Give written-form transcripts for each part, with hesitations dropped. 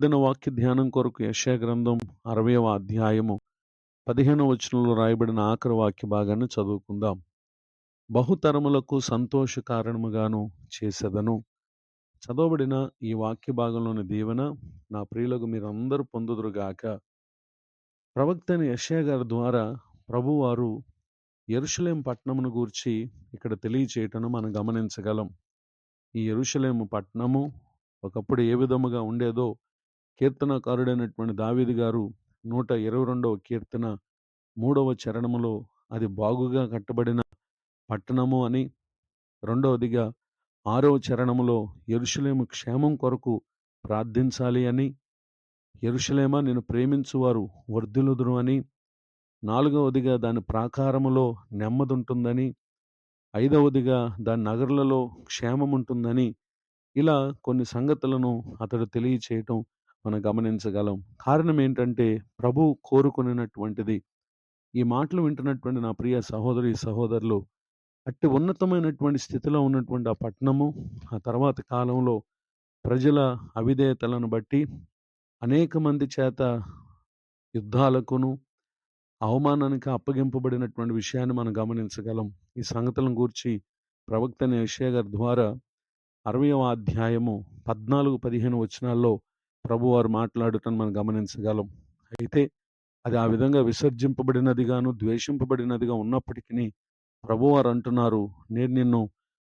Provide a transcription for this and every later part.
దిన వాక్య ధ్యానం కొరకు యెషయా గ్రంథం 60వ అధ్యాయము 15వ వచనంలో రాయబడిన ఆఖరి వాక్య భాగాన్ని చదువుకుందాం. బహుతరములకు సంతోష కారణముగాను చేసెదను. చదవబడిన ఈ వాక్య భాగంలోని దీవెన నా ప్రియులకు మీరందరూ పొందుదురుగాక. ప్రవక్త అయిన యెషయా గారి ద్వారా ప్రభువారు యెరూషలేము పట్టణమును గూర్చి ఇక్కడ తెలియచేయటను మనం గమనించగలం. ఈ యెరూషలేము పట్టణము ఒకప్పుడు ఏ విధముగా ఉండేదో కీర్తనకారుడైనటువంటి దావీదు గారు 122వ కీర్తన 3వ చరణములో అది బాగుగా కట్టబడిన పట్టణము అని, రెండవదిగా 6వ చరణములో యెరూషలేము క్షేమం కొరకు ప్రార్థించాలి అని, యెరూషలేమా నిన్ను ప్రేమించువారు వర్ధిల్లుదురు అని, 4వదిగా దాని ప్రాకారములో నెమ్మదుంటుందని, 5వదిగా దాని నగరులలో క్షేమం ఉంటుందని, ఇలా కొన్ని సంగతులను అతడు తెలియచేయటం మనం గమనించగలం. కారణం ఏంటంటే ప్రభు కోరుకునేటువంటిది. ఈ మాటలు వింటున్నటువంటి నా ప్రియ సహోదరి సహోదరులు, అట్టి ఉన్నతమైనటువంటి స్థితిలో ఉన్నటువంటి ఆ పట్టణము ఆ తర్వాత కాలంలో ప్రజల అవిధేయతలను బట్టి అనేక మంది చేత యుద్ధాలకును అవమానానికి అప్పగింపబడినటువంటి విషయాన్ని మనం గమనించగలం. ఈ సంగతులను గూర్చి ప్రవక్త అయిన యెషయా గారి ద్వారా 60వ అధ్యాయము 14-15 వచనాల్లో ప్రభువారు మాట్లాడటం మనం గమనించగలం. అయితే అది ఆ విధంగా విసర్జింపబడినదిగాను ద్వేషింపబడినదిగా ఉన్నప్పటికీ ప్రభువారు అంటున్నారు, నేను నిన్ను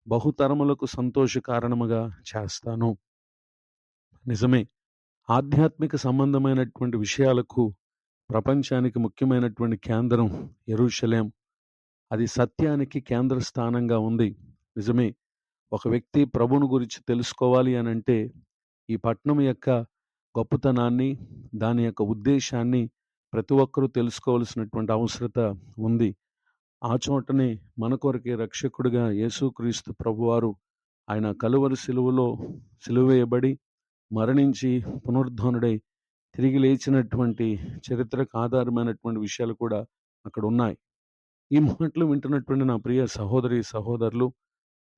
బహుతరములకు సంతోష కారణముగా చేస్తాను. నిజమే, ఆధ్యాత్మిక సంబంధమైనటువంటి విషయాలకు ప్రపంచానికి ముఖ్యమైనటువంటి కేంద్రం యెరూషలేం. అది సత్యానికి కేంద్ర స్థానంగా ఉంది. నిజమే, ఒక వ్యక్తి ప్రభువును గురించి తెలుసుకోవాలి అని అంటే ఈ పట్టణం యొక్క గొప్పతనాన్ని, దాని యొక్క ఉద్దేశాన్ని ప్రతి ఒక్కరూ తెలుసుకోవాల్సినటువంటి అవసరత ఉంది. ఆ చోటనే మన కొరకే రక్షకుడిగా యేసుక్రీస్తు ప్రభువారు ఆయన కలువరి సిలువలో సిలువేయబడి మరణించి పునరుద్ధానుడై తిరిగి లేచినటువంటి చరిత్రకు ఆధారమైనటువంటి విషయాలు కూడా అక్కడ ఉన్నాయి. ఈ మాటలు వింటున్నటువంటి నా ప్రియ సహోదరి సహోదరులు,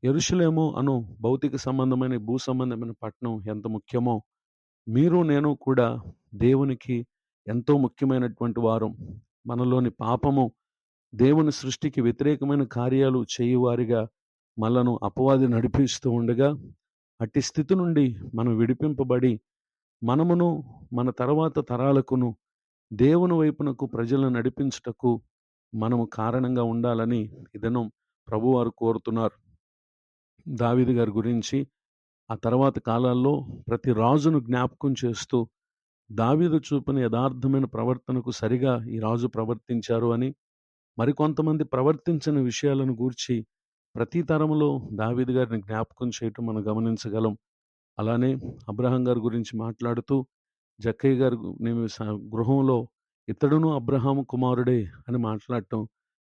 యెరూషలేము అను భౌతిక సంబంధమైన భూ సంబంధమైన పట్టణం ఎంత ముఖ్యమో మీరు నేను కూడా దేవునికి ఎంతో ముఖ్యమైనటువంటి వారం. మనలోని పాపము దేవుని సృష్టికి వ్యతిరేకమైన కార్యాలు చేయువారిగా మనలను అపవాది నడిపిస్తూ ఉండగా అట్టి స్థితి నుండి మనం విడిపింపబడి మనమును మన తర్వాత తరాలకును దేవుని వైపునకు ప్రజలను నడిపించుటకు మనము కారణంగా ఉండాలని ఈ దినం ప్రభువారు కోరుతున్నారు. దావీదు గారి గురించి ఆ తర్వాత కాలాల్లో ప్రతి రాజును జ్ఞాపకం చేస్తూ దావీదు చూపిన యథార్థమైన ప్రవర్తనకు సరిగా ఈ రాజు ప్రవర్తించారు అని, మరికొంతమంది ప్రవర్తించిన విషయాలను గూర్చి ప్రతి తరంలో దావీదు గారిని జ్ఞాపకం చేయటం మనం గమనించగలం. అలానే అబ్రహాం గారి గురించి మాట్లాడుతూ జక్కయ్య గారి గృహంలో ఇతడును అబ్రహాము కుమారుడే అని మాట్లాడటం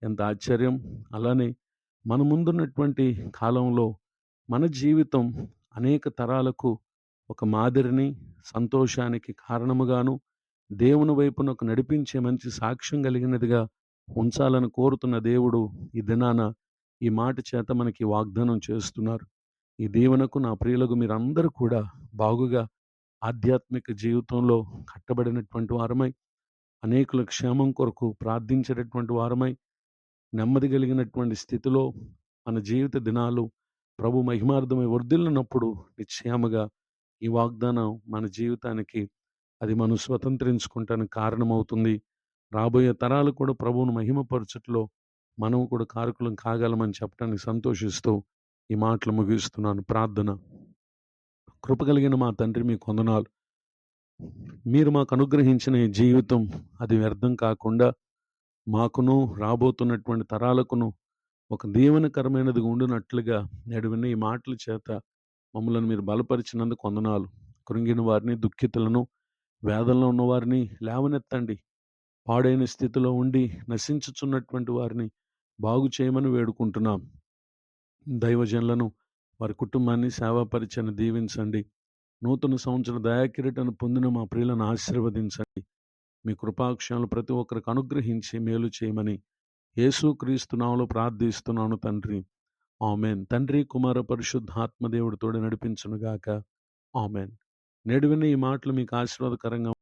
ఎంత ఆశ్చర్యం. అలానే మన ముందున్నటువంటి కాలంలో మన జీవితం అనేక తరాలకు ఒక మాదిరిని, సంతోషానికి కారణముగాను, దేవుని వైపునకు నడిపించే మంచి సాక్ష్యం కలిగినదిగా ఉంచాలని కోరుతున్న దేవుడు ఈ దినాన ఈ మాట చేత మనకి వాగ్దానం చేస్తున్నారు. ఈ దీవెనకు నా ప్రియులకు మీరందరూ కూడా బాగుగా ఆధ్యాత్మిక జీవితంలో కట్టబడినటువంటి వారమై, అనేకుల క్షేమం కొరకు ప్రార్థించేటటువంటి వారమై, నెమ్మది కలిగినటువంటి స్థితిలో మన జీవిత దినాలు ప్రభు మహిమార్థమై వర్ధిల్లినప్పుడు నిశ్చయముగా ఈ వాగ్దానం మన జీవితానికి అది మనం స్వతంత్రించుకుంటానికి కారణమవుతుంది. రాబోయే తరాలు కూడా ప్రభువును మహిమపరచుటలో మనం కూడా కారకులం కాగలమని చెప్పడానికి సంతోషిస్తూ ఈ మాటలు ముగిస్తున్నాను. ప్రార్థన. కృప కలిగిన మా తండ్రి, మీ వందనాలు. మీరు మాకు అనుగ్రహించిన ఈ జీవితం అది వ్యర్థం కాకుండా మాకును రాబోతున్నటువంటి తరాలకును ఒక దీవెనకరమైనది ఉండినట్లుగా నడివిన ఈ మాటల చేత మమ్మల్ని మీరు బలపరిచినందుకు వందనాలు. కృంగిన వారిని, దుఃఖితులను, వేదనలో ఉన్నవారిని లేవనెత్తండి. పాడైన స్థితిలో ఉండి నశించుచున్నటువంటి వారిని బాగు చేయమని వేడుకుంటున్నాం. దైవజనులను, వారి కుటుంబాన్ని, సేవా పరిచయాన్ని దీవించండి. నూతన సంవత్సర దయాకిరీటను పొందిన మా ప్రియులను ఆశీర్వదించండి. మీ కృపాక్షణలు ప్రతి ఒక్కరికి అనుగ్రహించి మేలు చేయమని యేసుక్రీస్తు నామములో ప్రార్థిస్తున్నాను తండ్రి. ఆమెన్. తండ్రి, కుమార, పరిశుద్ధాత్మ దేవుడు తోడు నడిపించునుగాక. ఆమెన్. నేడు విన్న ఈ మాటలు మీకు ఆశీర్వాదకరంగా